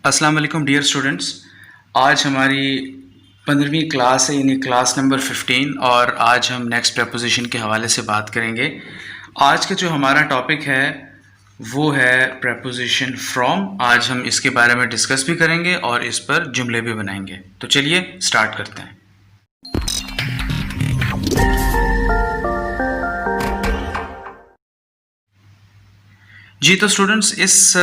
अस्सलाम वालेकुम dear students. आज हमारी 15वीं क्लास है, यानी क्लास नंबर 15, और आज हम नेक्स्ट प्रपोजिशन के हवाले से बात करेंगे। आज का जो हमारा टॉपिक है वो है प्रपोजिशन फ्रॉम। आज हम इसके बारे में डिस्कस भी करेंगे और इस पर जुमले भी बनाएंगे। तो चलिए स्टार्ट करते हैं। जी तो स्टूडेंट्स, इस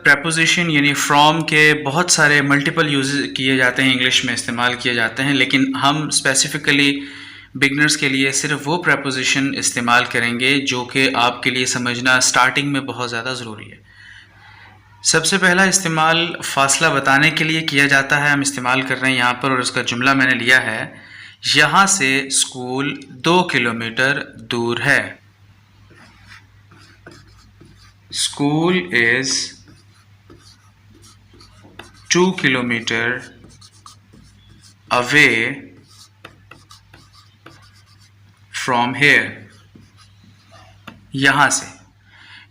प्रपोजिशन यानी फ्रॉम के बहुत सारे मल्टीपल यूज किए जाते हैं, इंग्लिश में इस्तेमाल किए जाते हैं, लेकिन हम स्पेसिफिकली बिगनर्स के लिए सिर्फ वो प्रपोजिशन इस्तेमाल करेंगे जो कि आपके लिए समझना स्टार्टिंग में बहुत ज़्यादा ज़रूरी है। सबसे पहला इस्तेमाल फासला बताने के लिए किया जाता है, हम इस्तेमाल कर रहे हैं यहाँ पर, और उसका जुमला मैंने लिया है, यहाँ से स्कूल 2 किलोमीटर दूर है। School is 2 kilometer away from here. यहाँ से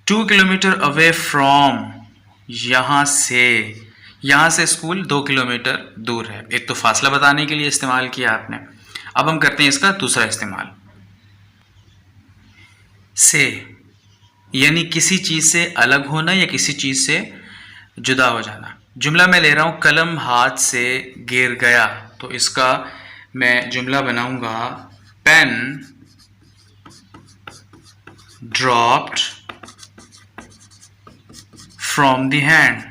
2 किलोमीटर अवे फ्रॉम, यहाँ से स्कूल 2 किलोमीटर दूर है। एक तो फासला बताने के लिए इस्तेमाल किया आपने। अब हम करते हैं इसका दूसरा इस्तेमाल, से, यानी किसी चीज़ से अलग होना या किसी चीज़ से जुदा हो जाना। जुमला मैं ले रहा हूँ, कलम हाथ से गिर गया, तो इसका मैं जुमला बनाऊंगा, pen dropped from the hand.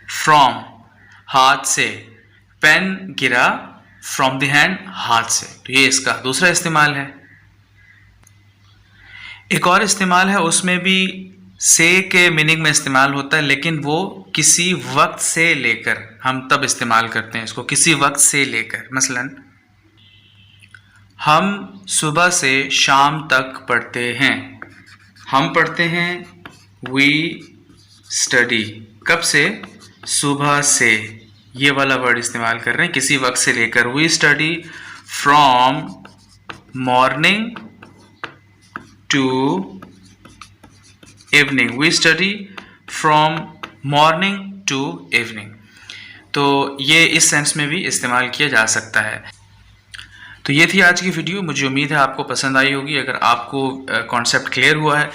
From, हाथ से, पेन गिरा फ्रॉम द हैंड, हाथ से, तो ये इसका दूसरा इस्तेमाल है। एक और इस्तेमाल है, उसमें भी से के मीनिंग में इस्तेमाल होता है, लेकिन वो किसी वक्त से लेकर, हम तब इस्तेमाल करते हैं इसको, किसी वक्त से लेकर। मसलन हम सुबह से शाम तक पढ़ते हैं। हम पढ़ते हैं, वी स्टडी। कब से? सुबह से। ये वाला वर्ड इस्तेमाल कर रहे हैं, किसी वक्त से लेकर। We study from morning to evening. We study from morning to evening. तो ये इस सेंस में भी इस्तेमाल किया जा सकता है। तो ये थी आज की वीडियो। मुझे उम्मीद है आपको पसंद आई होगी। अगर आपको कॉन्सेप्ट क्लियर हुआ है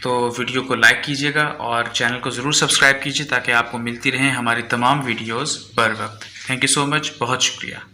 तो वीडियो को लाइक कीजिएगा और चैनल को ज़रूर सब्सक्राइब कीजिए ताकि आपको मिलती रहें हमारी तमाम वीडियोज़ बर वक्त। थैंक यू सो मच, बहुत शुक्रिया।